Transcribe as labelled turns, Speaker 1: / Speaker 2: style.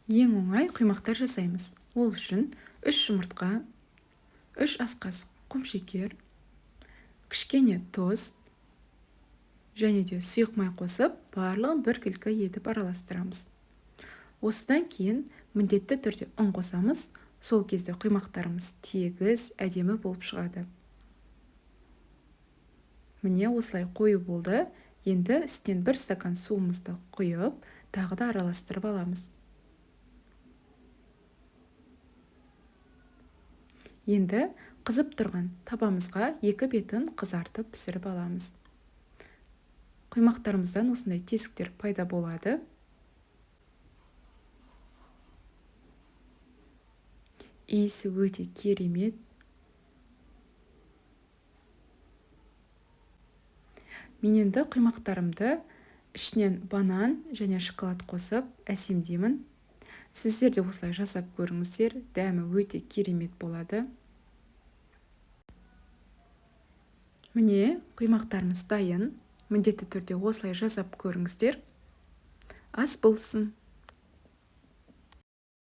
Speaker 1: Ең оңай құймақтар жасаймыз. Ол үшін 3 жұмыртқа, 3 ас қасық құмшекер, кішкене тұз және де сұйық май қосып, барлығын біркелкі етіп араластырамыз. Осыдан кейін міндетті түрде ұн қосамыз, сол кезде құймақтарымыз тегіс, әдемі болып шығады. Міне осылай қою болды. Енді үстінен 1 стакан суымызды құйып, тағы да араластырып аламыз. Енді қызып тұрған табамызға 2 бетін қызартып пісіріп аламыз. Құймақтарымыздан осындай тесіктер пайда болады. Иісі өте керемет. Мен енді құймақтарымды ішінен банан және шоколад қосып әсемдеймін. Сіздер де осылай жасап көріңіздер, дәмі өте керемет болады. Міне, құймақтарымыз дайын. Міндетті түрде осылай жасап көріңіздер. Ас болсын!